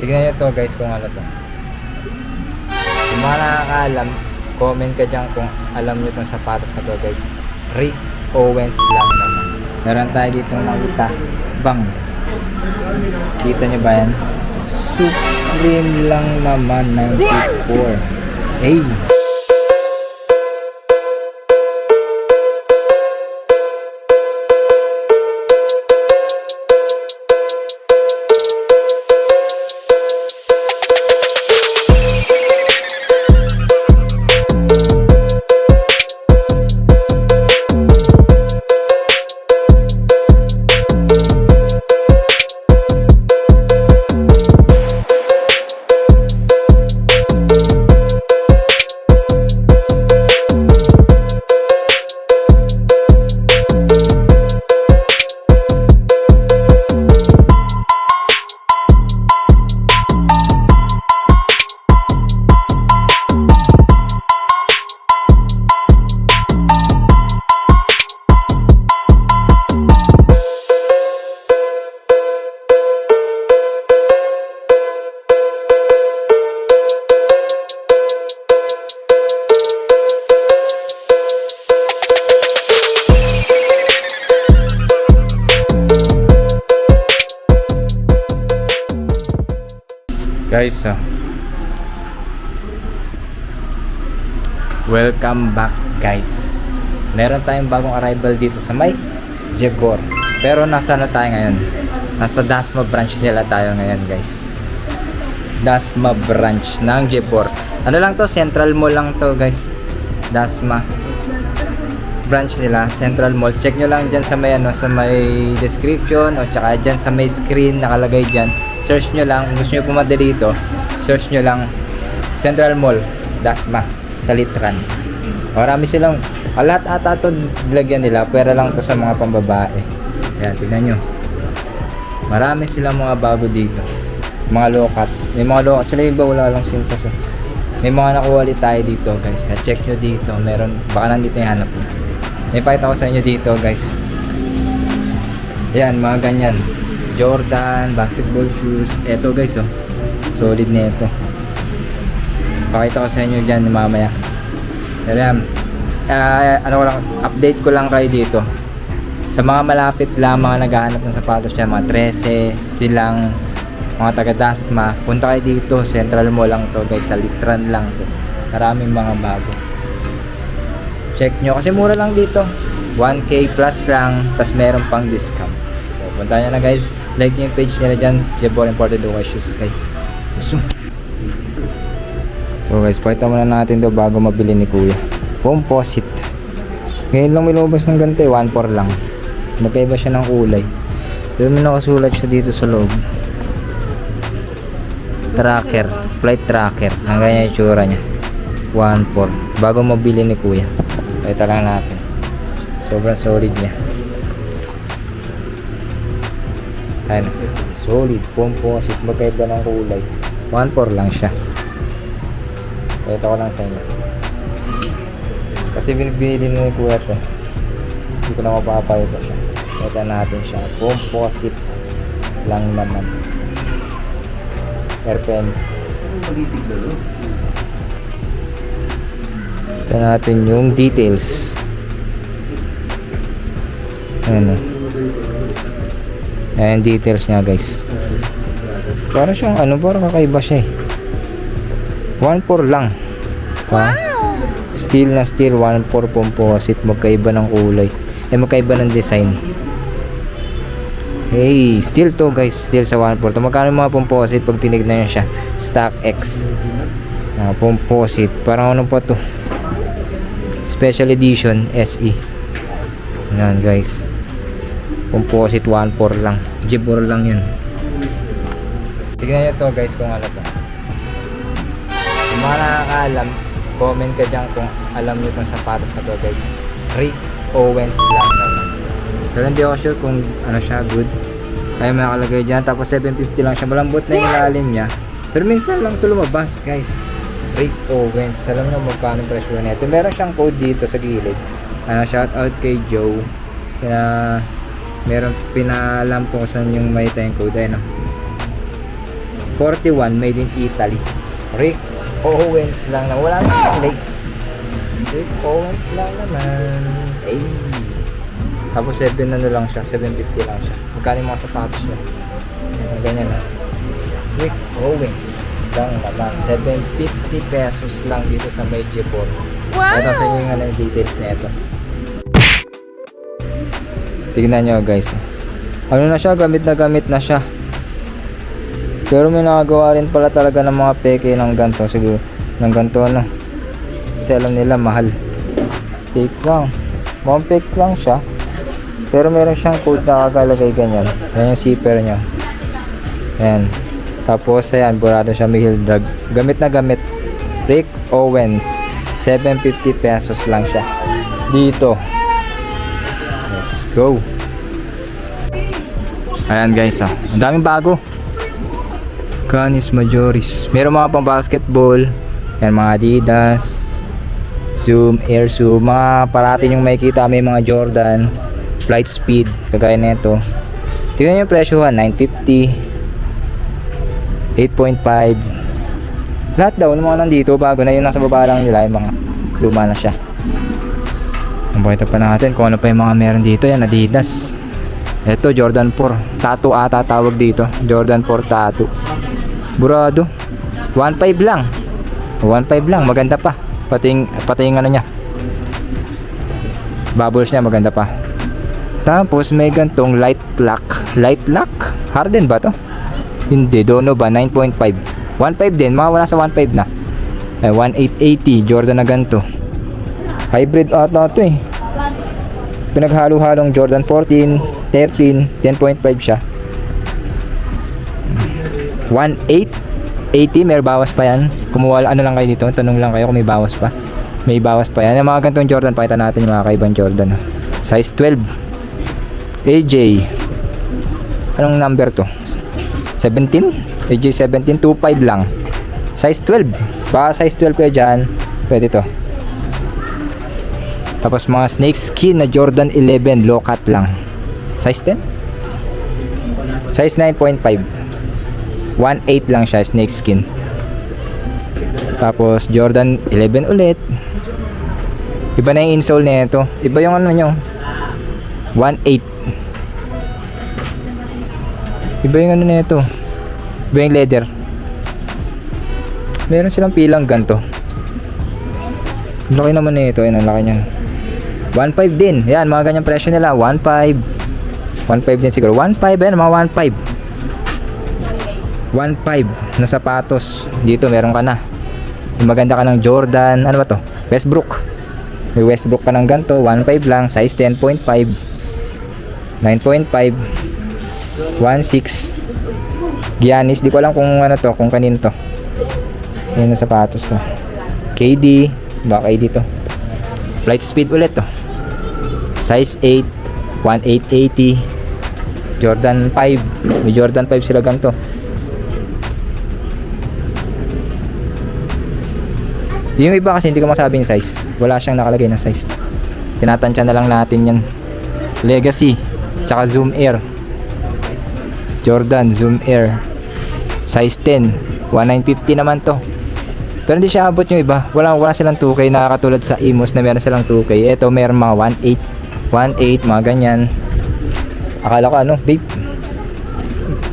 Tignan nyo to guys kung ano to. Kung mga nakakaalam, comment ka dyan kung alam nyo tong sapatos na to guys. Rick Owens lang naman. Meron tayo dito nakita. Bang! Kita nyo ba yan? Supreme lang naman 94. Hey! Guys, welcome back guys. Meron tayong bagong arrival dito sa may Jebor. Pero nasa na tayo ngayon? Nasa Dasma branch nila tayo ngayon guys. Dasma branch ng Jebor. Ano lang to? Central Mall lang to guys. Dasma branch nila, Central Mall. Check nyo lang dyan sa may, sa may description o tsaka dyan sa may screen nakalagay dyan. Search nyo lang, kung gusto nyo pumunta dito, search nyo lang Central Mall, Dasma, sa Litran. Marami silang, lahat ata ito lagyan nila, pero lang to sa mga pambabae. Ayan, tignan nyo. Marami silang mga bago dito. Mga lokat. May mga lokat, sila iba wala lang sintas. May mga nakuha ulit tayo dito guys. Check nyo dito, meron, baka nandito yung hanap nyo. May pakita ko sa inyo dito guys. Ayan, mga ganyan. Jordan, basketball shoes. Eto guys, oh. Solid na ito. Pakita ko sa inyo dyan mamaya. Pero yan, ano ko lang, update ko lang kayo dito. Sa mga malapit lang, mga naghahanap ng sapatos dyan, mga 13, silang, mga taga Dasma, punta kayo dito. Central Mall lang to guys, sa Litran lang to. Maraming mga bago. Check nyo, kasi mura lang dito. 1K plus lang, tas meron pang discount. So, punta nyo na guys. Like nyo yung page nila dyan, Jebor Imported Local Shoes guys. So guys, pakita muna natin to bago mabili ni kuya. Composite. Ngayon lang may lumabas ng ganito, 1.4 lang. Magkaiba siya ng kulay. Pero may nakasulat siya dito sa loob. Tracker, flight tracker. Ang ganyan yung tsura niya. 1.4. Bago mabili ni kuya. Pakita lang natin. Sobrang solid niya. Ayan. Solid, composite, magkaiba ng kulay. 1.4 lang siya. Pakita ko lang sa inyo. Kasi binili ni kuya to. Hindi ko na mapapayita siya. Pakita natin siya. Composite lang naman. Airpen. Ito natin yung details. Ayan o. Ayan details nya guys. Parang siyang ano, parang kakaiba siya eh. 1.4 lang. Wow! Steel na steel, 1.4 composite. Magkaiba ng kulay. Magkaiba ng design. Hey, steel to guys. Steel sa 1.4. Ito magkano yung mga composite pag tinignan nyo siya. Stock X. Composite. Parang ano pa to? Special edition SE. Yan guys. Composite 1.4 lang. Jebor lang yan. Tignan nyo to guys kung ano to. Kung mga nakakaalam, comment ka dyan kung alam nyo itong sapatos na to guys. Rick Owens lang naman. Pero hindi ako sure kung ano siya, good. Kaya may nakalagay dyan. Tapos 750 lang siya. Malambot na yung ilalim niya. Pero minsan lang ito lumabas guys. Rick Owens. Alam nyo magkano presyo nito. Meron siyang code dito sa gilid. Shout out kay Joe. Kaya meron pinalamposan yung may time code. Ayun, 41 made in Italy. Rick Owens lang na wala nang lace. Rick Owens lang naman. Ay. Tapos 7 ano lang siya, 750 lang siya. Magkano yung mga sapatos niya? Ganyan na. Rick Owens lang naman. 750 pesos lang dito sa Medjugorje. Wow! Ito sa inyo yung details na ito. Tignan nyo guys. Ano na siya, gamit na siya. Pero may nakagawa rin pala talaga ng mga peke ng ganito. Siguro, ng ganito ano. Kasi alam nila mahal. Fake lang. Mukhang fake lang siya. Pero meron siyang code na kagalagay ganyan. Yan yung zipper niya. Ayan. Tapos ayan, burado siya, may heel drag. Gamit na gamit. Rick Owens. 750 pesos lang siya. Dito. Let's go. Ayan guys, ang daming bago. Canis Majoris. Meron mga pang basketball. Yan mga Adidas. Zoom, Air Zoom. Mga parating yung makikita, may mga Jordan. Flight Speed. Kagaya nito. Tignan yung presyo ha. 950. 8.5. Lahat daw ng mga nandito bago na, yun nasa baba lang nila, yung mga luma na siya. Pakita pa natin kung ano pa yung mga meron dito. Yan, Adidas. Ito, Jordan 4. Tattoo ata tawag dito. Jordan 4 tattoo. Burado. 1.5 lang. 1.5 lang. Maganda pa. Pati yung ano niya. Bubbles niya maganda pa. Tapos may gantong light lock. Light lock? Harden ba to? Hindi. Dono ba? 9.5. 1.5 din. Mga wala sa 1.5 na. 1880. Jordan na ganto. Hybrid ata ito eh. Pinaghalo-halong Jordan 14, 13, 10.5 siya. 1.880, may bawas pa yan. Kumuha ano lang kayo dito, tanong lang kayo kung may bawas pa. May bawas pa yan. Yung mga gantong Jordan, pakita natin yung mga kaibang Jordan. Size 12. AJ. Anong number to? 17? AJ 17, 2.5 lang. Size 12. Baka size 12 kayo dyan, pwede to. Tapos mga snake skin na Jordan 11, low cut lang. Size 10? Size 9.5. 1.8 lang siya, snake skin. Tapos Jordan 11 ulit. Iba na yung insole na ito. Iba yung ano nyo. 1.8. Iba yung ano na ito. Iba yung leather. Meron silang pilang ganto. Laki naman na ito. Ayun, ang laki niya. 1.5 din. Yan, mga ganyang presyo nila. 1.5. 1.5 din siguro. 1.5 yan, mga 1.5. 1.5 na sapatos. Dito meron ka na. Maganda ka ng Jordan. Ano ba to? Westbrook. May Westbrook ka ng ganto. 1.5 lang. Size 10.5. 9.5. 1.6. Giannis. Di ko alam kung ano to. Kung kanino to. Yan na sapatos to. KD. Baka KD to. Flight Speed ulit to. Size 8. 1.880. Jordan 5. May Jordan 5 sila ganto. Yung iba kasi hindi ko masabing size. Wala siyang nakalagay na size. Tinatansya na lang natin yan. Legacy. Tsaka Zoom Air. Jordan Zoom Air. Size 10. 1950 naman to. Pero hindi siya abot yung iba. Wala silang 2K na katulad sa Imus na meron silang 2K. Ito meron mga 1.8. 1.8 mga ganyan. Akala ko ano, babe.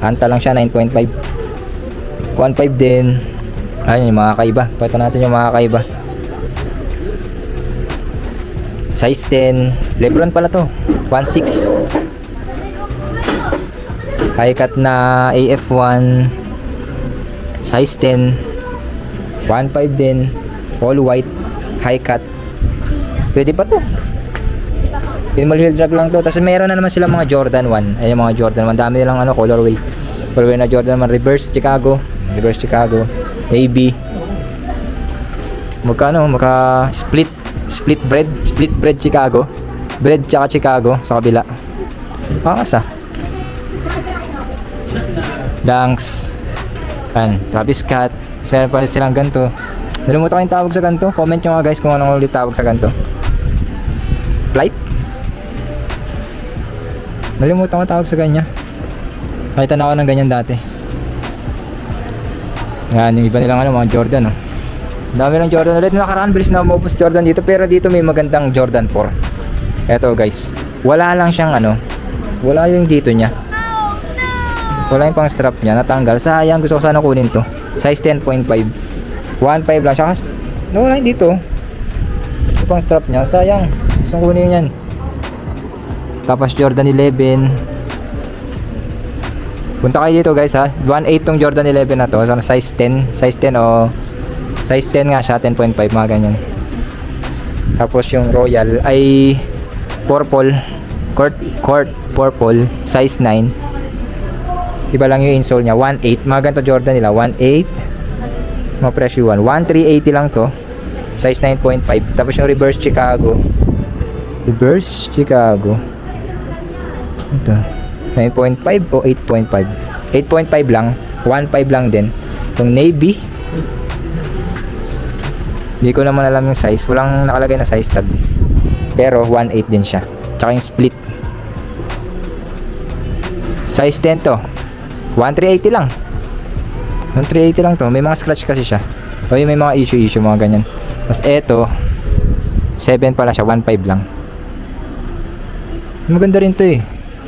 Anta lang siya 9.5. 1.5 din. Ayun yung mga kaiba. Pakita natin yung mga kaiba. Size 10. Lebron pala to. 1.6. High cut na AF1. Size 10. 1.5 din. All white. High cut. Pwede pa to. Minimal heel drag lang to. Tapos meron na naman sila mga Jordan 1. Ayun mga Jordan 1. Dami nilang ano, colorway. Colorway na Jordan 1. Reverse Chicago. Reverse Chicago. Navy. Magkano? Maka split bread Chicago. Bread tsaka Chicago sa kabila. Pangas ah. Dunks. Yan. Travis Scott. Meron pa rin silang ganito. Nalimutan ko yung tawag sa ganito. Comment nyo nga guys kung anong ulit tawag sa ganito. Flight? Nalimutan ko tawag sa ganyan. Nakita na ako ng ganyan dati. Yan, yung iba nilang ano, mga Jordan, oh. Dami ng Jordan ulit. Nakaraan, bilis na maubos Jordan dito. Pero dito may magandang Jordan 4. Eto guys, wala lang siyang ano, wala yung dito niya. Wala yung pang strap niya, natanggal. Sayang, gusto ko sana kunin to. Size 10.5. 1.5 lang. Tsaka, wala yung dito. Yung pang strap niya, sayang. Gusto ko kunin yan. Tapos Jordan 11. Punta kayo dito guys ha. 1.8 tong Jordan 11 na to. So, size 10. Size 10 o size 10 nga siya. 10.5 mga ganyan. Tapos yung Royal ay purple. Court purple. Size 9. Iba lang yung insole nya. 1.8. Mga ganito Jordan nila. 1.8. Mga presyo 1. 1.380 lang to. Size 9.5. Tapos yung reverse Chicago. Reverse Chicago. Ito. 9.5 o 8.5? 8.5 lang. 1.5 lang din. Yung navy. Hindi ko naman alam yung size. Walang nakalagay na size tag. Pero 1.8 din siya. Tsaka yung split. Size 10 to. 1.380 lang. 1.380 lang to. May mga scratch kasi siya. O may mga issue mga ganyan. Tapos eto 7 pala siya. 1.5 lang. Maganda rin to eh.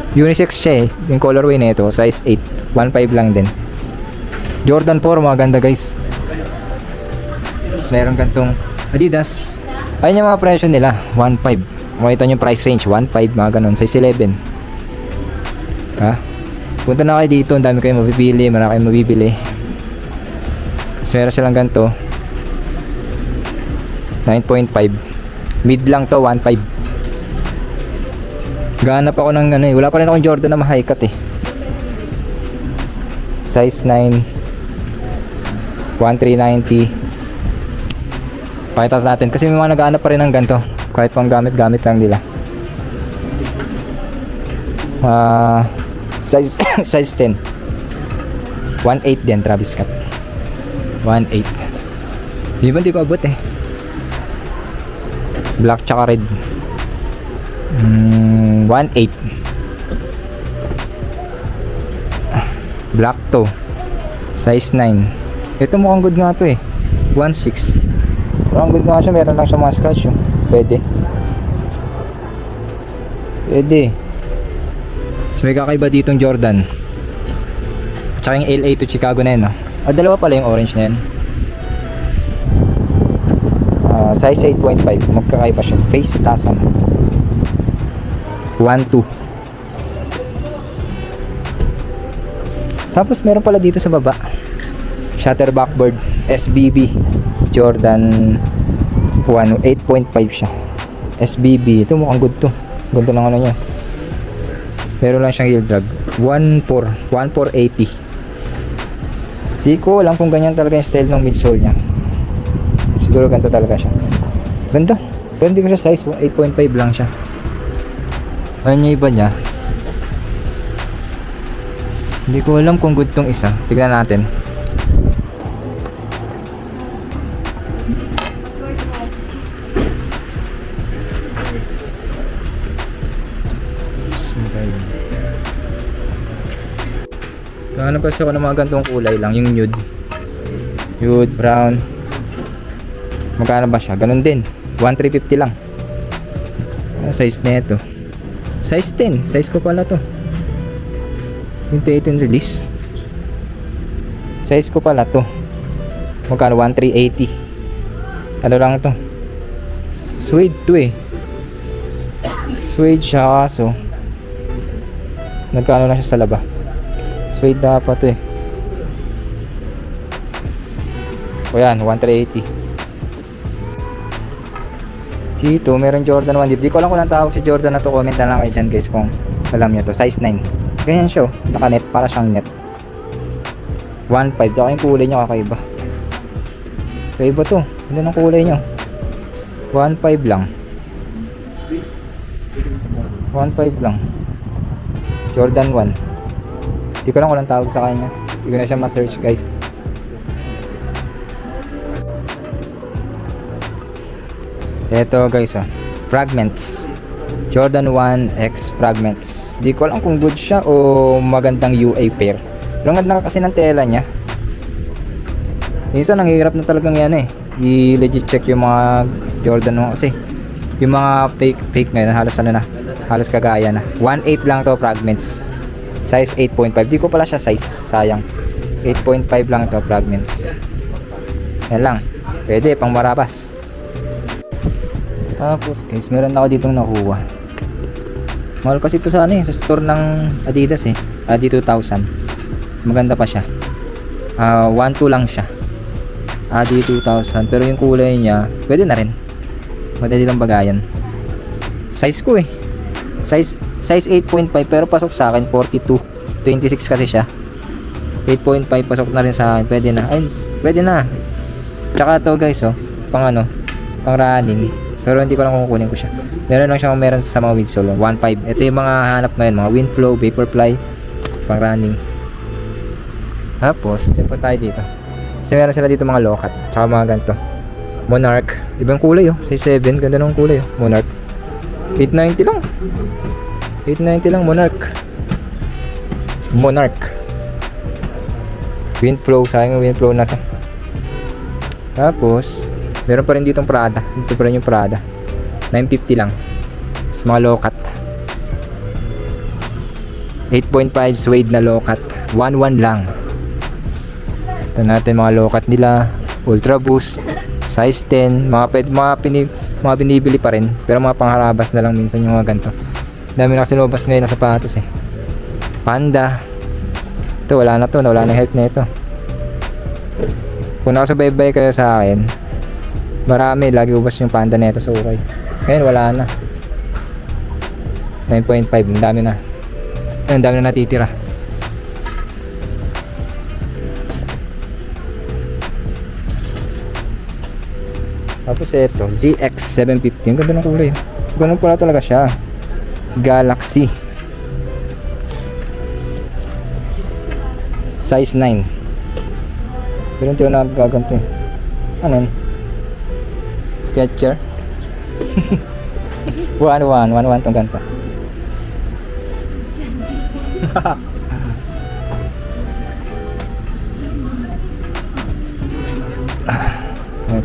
Unisex siya eh. Yung colorway na ito, size 8. 1.5 lang din. Jordan 4, mga ganda guys. Tapos meron gantong Adidas. Ayun yung mga presyo nila. 1.5. Makita nyo yung price range. 1.5, mga ganon. Size 11. Ha? Punta na kayo dito. Ang dami kayo mabibili. Marami kayo mabibili. Tapos meron silang ganito. 9.5. Mid lang to, 1.5. Ganap ako ng ano eh. Wala pa rin akong Jordan na ma-high cut eh. Size 9. 1.390. Pakitas natin. Kasi may mga nag-aanap pa rin ng ganito. Kahit pang gamit-gamit lang nila. Size 10. 1.8 din. Travis Scott. 1.8. Di ko abot eh. Black tsaka red. 1.8. Black to. Size 9. Ito mukhang good nga to eh. 1.6. Mukhang good nga siya. Meron lang siya mga scratch yun. Pwede. So may kakaiba ditong Jordan. Tsaka yung LA to Chicago na yun, no? Dalawa pala yung orange na yun. Size 8.5. Magkakaiba siya. Face Tasam. 1.2. Tapos meron pala dito sa baba. Shutter backboard. SBB. Jordan 1. 8.5 siya. SBB. Ito mukhang good to. Ganda ng ano niya. Meron lang siyang heel drag. 1.480. Di ko alam kung ganyan talaga yung style ng midsole niya. Siguro ganito talaga siya. Ganda. Pero hindi ko siya size. 8.5 lang siya. Ayun yung iba niya. Hindi ko alam kung good tong isa. Tignan natin. Ano kasi ako ng mga gantong kulay lang. Yung nude brown. Magkano ba siya? Ganun din. 1,350 lang. Ano size na ito? Size 10. Size ko pala to. 2018 release. Size ko pala to. Magkano? 1,380. Ano lang to? Suede to eh. Suede siya kaso. Nagkano lang siya sa laba. Suede dapat to eh. O yan, 1,380. Dito, meron Jordan 1 dito. Di ko alam kung anong tawag si Jordan na to. Comment na lang kayo dyan guys kung alam nyo to. Size 9. Ganyan siya. Naka-net. Para siyang net. 1.5. Saka yung kulay nyo kakaiba. Kakaiba to. Ganda ng kulay nyo. 1.5 lang. 1.5 lang. Jordan 1. Di ko lang kung anong tawag sa kanya. Di ko na siya ma-search guys. Ito guys Fragments. Jordan 1 X Fragments. Di ko alam kung good siya o magandang UA pair. Pero ang ganda kasi ng tela niya. Minsan nanghihirap na talagang yan eh. I-legit check yung mga Jordan mo kasi yung mga fake ngayon halos ano na, halos kagaya na. 1.8 lang to fragments. Size 8.5. Di ko pala siya size, sayang. 8.5 lang to fragments. Yan lang. Pwede pang marabas. Tapos guys, meron ako ditong nakuha. Mahal kasi ito sa ano eh, sa store ng Adidas eh. Adi 2000. Maganda pa siya. 1.2 lang siya. Adi 2000. Pero yung kulay niya, pwede na rin. Madali lang bagayan. Size ko eh. Size 8.5 pero pasok sa akin 42. 26 kasi siya. 8.5 pasok na rin sa akin. Pwede na. Ay, pwede na. Tsaka to guys oh, pang ano, pang running. Pero hindi ko lang kukunin ko siya. Meron lang siya kung meron sa mga midsole. 1.5. Ito yung mga hanap ngayon, mga Windflow, Vaporfly, pang running. Tapos, check pa tayo dito. Kasi meron sila dito mga lokat, tsaka mga ganito. Monarch, ibang kulay oh, size 7, ganda ng kulay oh, Monarch. 890 lang. 890 lang Monarch. Monarch. Windflow, sayang yung Windflow na to. Tapos, meron pa rin ditong Prada. Dito pa rin yung Prada. 950 lang. Sa mga lokat. 8.5 suede na lokat. 1.1 lang. Ito natin mga lokat nila. Ultra Boost. Size 10. Mga binibili pa rin. Pero mga pangharabas na lang minsan yung mga ganito. Dami na kasi lumabas ngayon na sapatos eh. Panda. Ito wala na to. Wala na help na ito. Kung nakasubaybay kayo sa akin, marami, lagi ubas yung Panda neto sa ukay. Ngayon wala na. 9.5, ang dami na. Ang dami na natitira. Tapos ito, ZX750. Ang ganda ng kulay. Ganun pala talaga siya. Galaxy. Size 9. Pero hindi ko nagaganto eh. Ano yun? Sketcher? 1.1 tong ganito.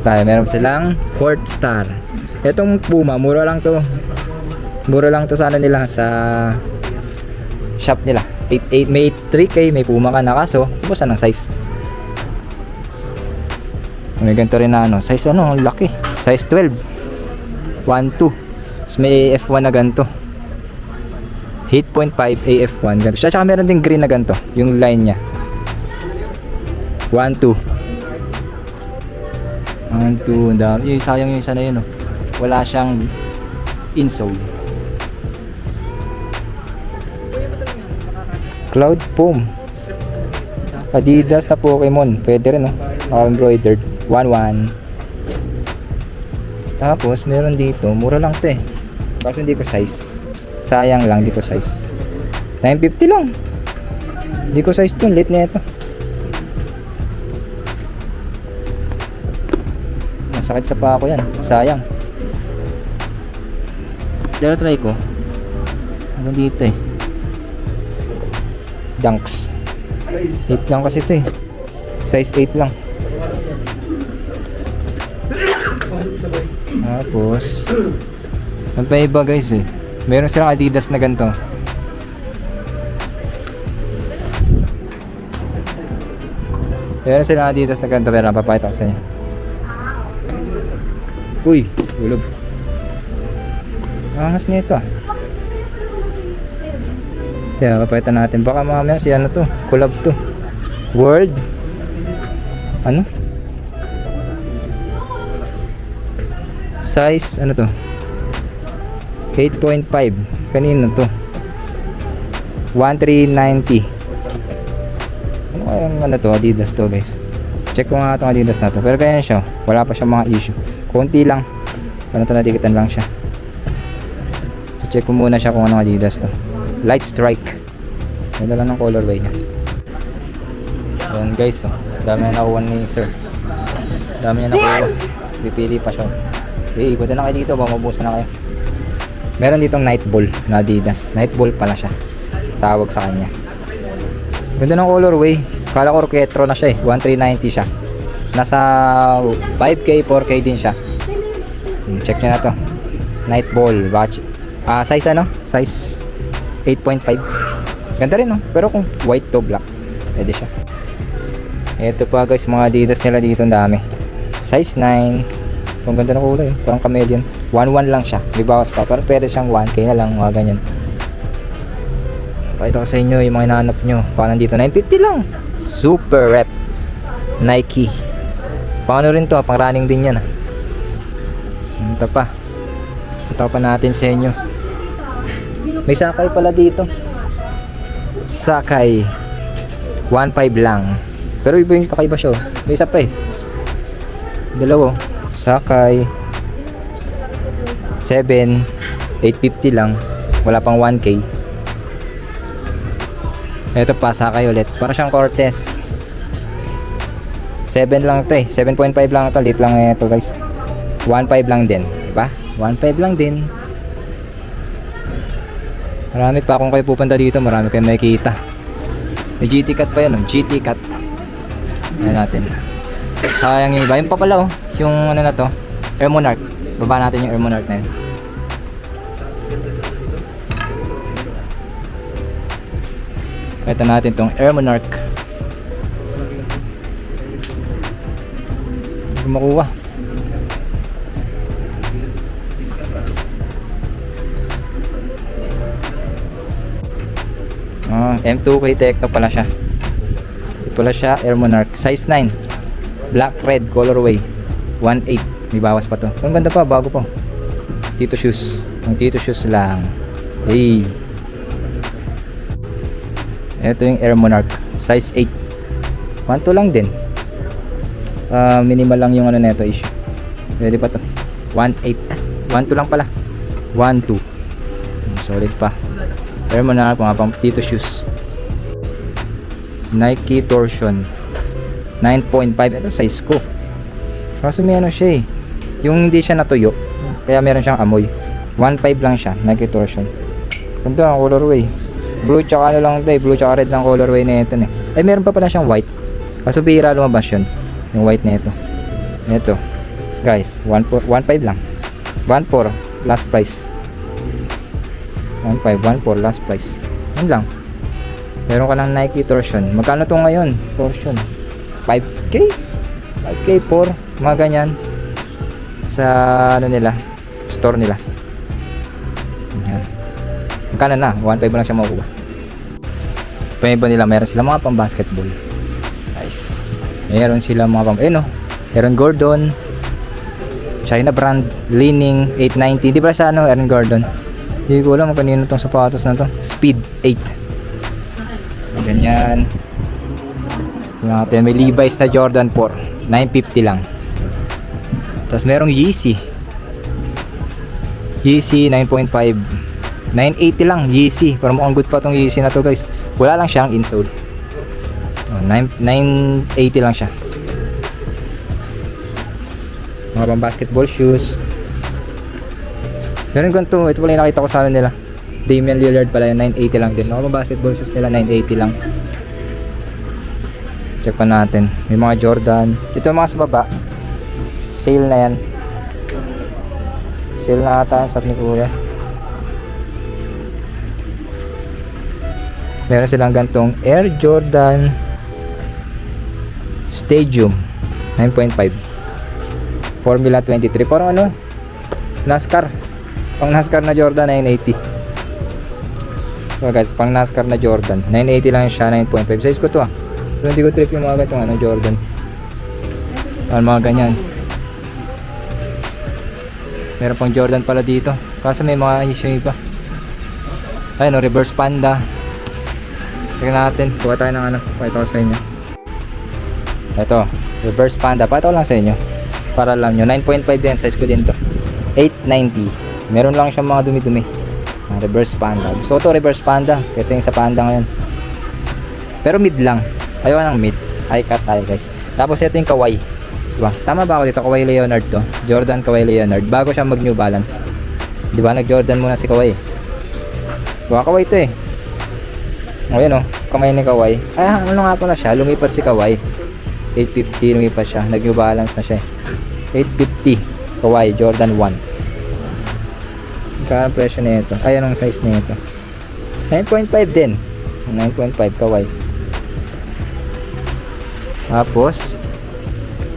Meron silang 4 star. Itong Puma, mura lang to. Mura lang to sa ano nila, sa shop nila. 8 may 3K, may Puma ka na, kaso busa ng size. May ganito rin na ano, size ano, laki. Size 12. 1.2. So may AF1 na ganito. 8.5 AF1 ganito. Tsaka meron din green na ganito, yung line nya. 1.2. 1.2, dami. Sayang yung isa na yun oh. Wala siyang insole. Cloud Foam. Adidas na Pokemon. Pwede rin oh. Naka-embroidered. 1.1. Tapos meron dito, mura lang 'to eh. Kaso hindi ko size. Sayang lang, hindi ko size. 950 lang. Hindi ko size 'to, lit na ito. Masakit sa paa ko 'yan. Sayang. Pero try ko. Hanggang dito eh. Dunks. 8 lang kasi ito eh. Size 8 lang. Tapos magpaiba guys eh. Meron silang Adidas na ganito. Meron silang Adidas na ganito. Pero napapakita ko sa inyo. Uy, ulog. Angas nito ah. Kaya papakita natin. Baka mamaya si ano to, collab to. World ano? Size ano to? 8.5. Kanino to? 1390. Ano kayang ano to? Adidas to guys. Check ko nga itong Adidas na to. Pero kaya siya, wala pa siya mga issue. Konti lang. Ano to, natikitan lang siya. So check ko muna siya kung anong Adidas to. Light Strike. Ganda lang ng colorway niya. Ayan guys oh. Dami na nakuha ni sir. Dami na nakuha. Pipili pa siya. Okay, ikutin na kayo dito. Baka mabusan na kayo. Meron ditong Night Ball na Adidas. Night Ball pala siya. Tawag sa kanya. Ganda ng colorway. Kala ko retro na siya eh. 1390 siya. Nasa 5K, 4K din siya. Check nyo na to. Night ball watch. Size ano? Size 8.5. Ganda rin, no? Pero kung white to black, pwede siya. Ito pa guys, mga Adidas nila dito, ang dami. Size 9. Ang ganda ng kulay, parang chameleon. 1.1 lang siya, may bawas pa, pero pwede siyang 1K na lang, mga ganyan. Pakita ko sa inyo yung mga hinahanap nyo. Baka nandito, 950 lang. Super rep Nike. Paano rin to, pang running din yan. Ito pa, ito pa natin sa inyo. May Sakay pala dito. Sakay 1.5 lang, pero iba yung kakaiba siya. May isa pa eh, dalawa. Sakay 7, 850 lang, wala pang 1K. Ito pa, Sakay ulit, para siyang Cortez. 7 lang ito eh, 7.5 lang ito, lit lang ito guys. 1.5 lang din, diba? 1.5 lang din. Marami pa kung kayo pupunta dito, marami kayong makikita. May GT Cut pa yun, GT Cut. Ayan natin. Sayang yung iba. Yung pa pala, yung ano na to, Air Monarch. Baba natin yung Air Monarch na yun. Ito natin tong Air Monarch. Hindi makuha. M2K Techno pala siya. Ito pala siya, Air Monarch. Size 9. Black red colorway. 1.8. May bawas pa to. Ang ganda pa, bago pa. Tito shoes. Ang Tito shoes lang. Hey. Ito yung Air Monarch. Size 8. 1.2 lang din. Minimal lang yung ano neto issue. Pwede pa to. 1.8. 1.2 lang pala. 1.2. Solid pa. Air Monarch, mga pang Tito shoes. Nike Torsion 9.5. Ito size ko. Kaso may ano siya eh, yung hindi siya natuyo, kaya meron siyang amoy. 1.5 lang siya, Nike Torsion. Ganda ang colorway. Blue tsaka ano lang ito eh, blue tsaka red lang colorway na ito eh. Ay meron pa pala siyang white. Kaso bihira lumabas yun, yung white na ito. Ito guys, 1.5 lang. 1.4 last price. 1.5, 1.4 last price. Yun lang. Meron ka ng Nike Torsion. Magkano to ngayon? Torsion 5K? 5K 4, mga ganyan. Sa ano nila, store nila. Yan. Magkano na? 1.5 lang siya makuha. Pa iba nila, meron sila mga pang basketball. Nice. Meron sila mga pang Aaron Gordon, China brand, Leaning 890. Di ba sa ano, Aaron Gordon? Hindi ko alam kung kanino tong sapatos na to. Speed 8. Ganyan. Natin, may Levi's na Jordan 4, 950 lang. Tapos merong Yeezy 9.5, 980 lang. Yeezy, parang mukhang good pa tong Yeezy na to guys. Wala lang siyang insole. 980 lang siya. Mga pang basketball shoes. Meron ganito, ito pala yung nakita ko sa nila. Damian Lillard pala yung 980 lang din. Mga pang basketball shoes nila 980 lang. Check pa natin. May mga Jordan. Ito mga sa baba. Sale na yan. Sale na ata yan, sabi ni Kuya. Meron silang gantong Air Jordan Stadium 9.5 Formula 23. Parang ano, NASCAR. Pang NASCAR na Jordan 980. So guys, pang NASCAR na Jordan 980 lang siya, 9.5. Size ko to ah. So hindi ko trip yung mga gantong ano, Jordan. Mga ganyan. Meron pang Jordan pala dito. Kasi may mga issue pa. Ayun, reverse panda. Tingnan natin. Kuha tayo ng ano. Pakita ko sa inyo. Ito, reverse panda. Pakita ko lang sa inyo. Para alam nyo. 9.5 din. Size ko din to. 890. Meron lang siyang mga dumi-dumi. Reverse panda. Gusto ko to reverse panda. Kasi yung sa panda ngayon. Pero mid lang. Ayaw ng mid. High cut tayo guys. Tapos ito yung Kawhi. Diba? Tama ba ako dito? Kawhi Leonard to. Jordan Kawhi Leonard. Bago siya mag New Balance. Diba? Nag Jordan muna si Kawhi. Diba? Kawhi to eh. O yan o. Kamay ni Kawhi. Ay ano nga pala siya. Lumipat si Kawhi. 850 lumipas siya. Nag New Balance na siya eh. 850 Kawhi Jordan 1. Kaya ang presyo nito. Ay, anong size nito? 9.5 din. 9.5 Kawhi. Tapos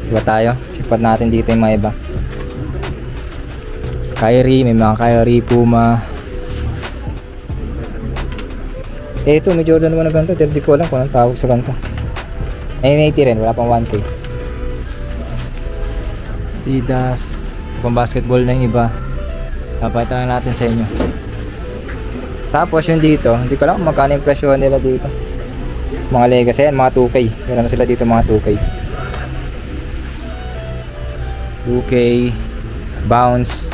iba tayo. Check natin dito yung mga iba. Kyrie, may mga Kyrie, Puma. Ito, may Jordan 1 na ganito. Hindi ko alam kung anong tawag sa ganito. 980 rin, wala pang 1K. Adidas. Pang basketball na yung iba. Papakita lang natin sa inyo. Tapos yung dito, hindi ko alam kung magkano yung presyo nila dito. Mga Legacy yan, mga 2K. Meron sila dito mga 2K. 2K Bounce.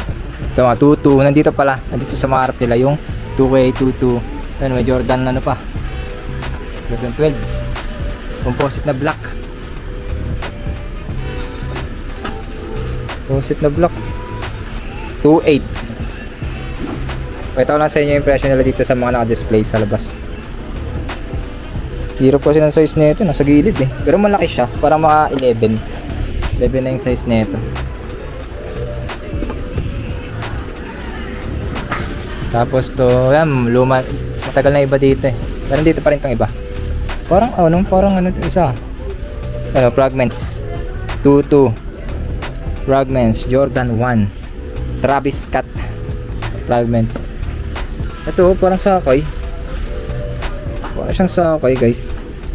Ito mga 22. Nandito pala. Nandito sa mga harap nila yung 2K 22. Ano, may Jordan ano pa. Jordan 12. Composite na black. Composite na black. 2.8. Pakita ko lang sa inyo yung presyo nila dito sa mga naka-display sa labas. Hirap kasi ng size nito, nasa gilid eh. Pero malaki siya, parang mga 11. 11 na yung size nito. Tapos to, yan, luma, matagal na iba dito eh. Pero dito pa rin tong iba. Parang ano isa. Ano, Fragments. 22. Fragments, Jordan 1. Travis Scott. Fragments. Ito, parang sakay. Parang siyang sakay, guys.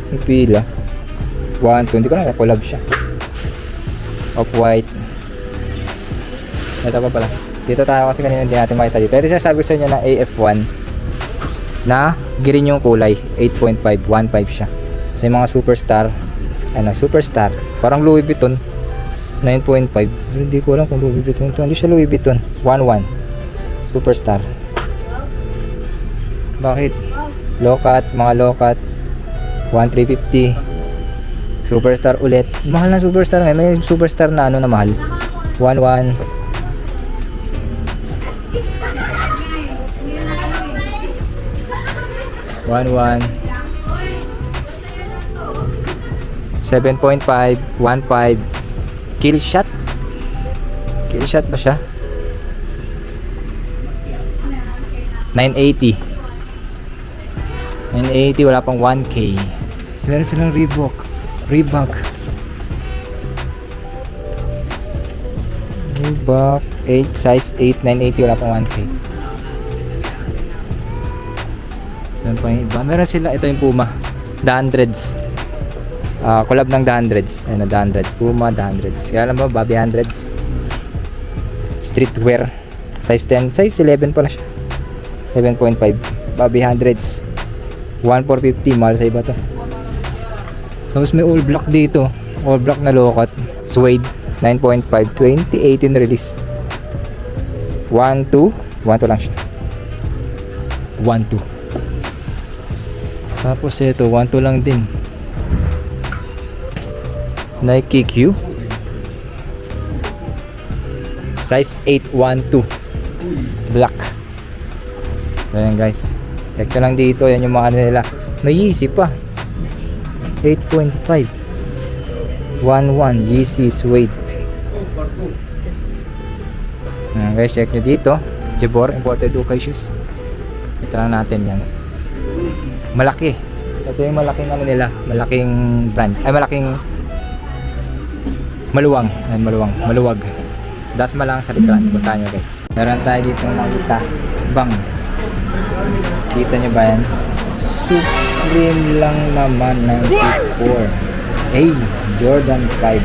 Yung pila. 1, 2. Hindi ko na collab siya. Off-white. Ito pa pala. Dito tayo kasi kanina hindi natin makita dito. Ito sinasabi ko sa inyo na AF1 na green yung kulay. 8.5. 1.5 siya. So yung mga superstar. Ano, superstar. Parang Louis Vuitton. 9.5. Hindi ko alam kung Louis Vuitton ito. Hindi siya Louis Vuitton. 1.1. Superstar. Bakit? Low-cut, mga low-cut 1,350. Superstar ulit. Mahal na superstar ngayon. May superstar na ano na mahal. 1,1. $1,1. 7.5. 1.5. Killshot. Killshot ba siya? 980. 980, wala pang 1K. So, meron silang Reebok. Reebok 8, size 8, 980, wala pang 1K. Meron pa yung iba. Meron sila, ito yung Puma. The Hundreds. Collab ng The Hundreds. Ayun na, The Hundreds. Puma, The Hundreds. Kaya alam mo, Bobby Hundreds. Streetwear. Size 10, size 11 pala siya. 7.5. Bobby Hundreds. 1,450. Mahal sa iba to. Tapos may all black dito. All black na low-cut. Suede. 9.5. 2018 release. 1,2. 1,2 lang siya. 1,2. Tapos ito. 1,2 lang din. Nike Q. Size 8. 1,2. Black. Ayan guys. Check nyo lang dito. Yan yung mga nila. May Yeezy pa. 8.5. 1,1. Yeezy Suede. Ayan guys. Check nyo dito. Jabor. Imported Ukay shoes. Ito lang natin yan. Malaki. Ito yung malaking ano nila. Malaking brand. Ay malaking maluwang. Ayan maluwang. Maluwag. Dasma lang sa likuran. Punta nyo guys. Meron tayo dito nakita. Bang. Kita nyo ba yan? Supreme lang naman 94. Hey, Jordan 5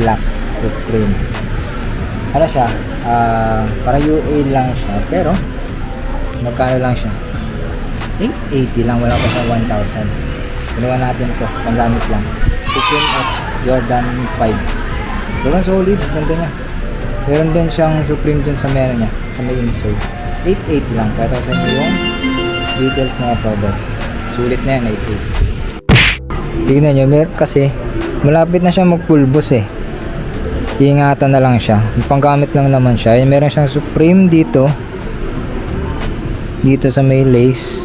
Black Supreme. Ano siya? Para UA lang siya. Pero magkano lang siya? 880 lang. Wala pa sa 1,000. Ginawa natin ito. Panggamit lang. Supreme X Jordan 5. Sobrang solid. Ganda niya. Meron din siyang Supreme dun sa meron niya. Sa may insole. 880 lang. Kaya sa inyo yung details mga products. Sulit na yan, 880. Tignan nyo, kasi malapit na siya magpulbos eh. Iingatan na lang siya. Panggamit lang naman siya. Meron siyang Supreme dito. Dito sa may lace.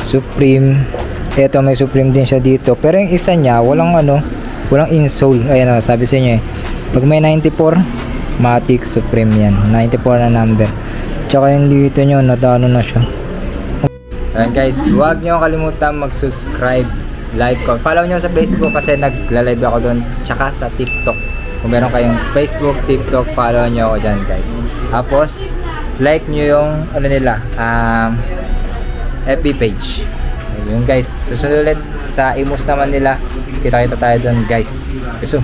Supreme. Ito may Supreme din siya dito. Pero yung isa niya, walang walang insole. Ayan na, sabi sa inyo eh. Pag may 94, Matic Supreme yan. 94 na number. Tsaka yung dito nyo, nadano na siya. Ayan guys, huwag nyo kalimutan mag-subscribe, like, comment. Follow nyo sa Facebook kasi nagla-live ako doon. Tsaka sa TikTok. Kung meron kayong Facebook, TikTok, follow nyo ako dyan guys. Tapos, like nyo yung FB page. Yun guys, susunod ulit sa Imus naman nila. Kita-kita tayo doon guys. Gusto.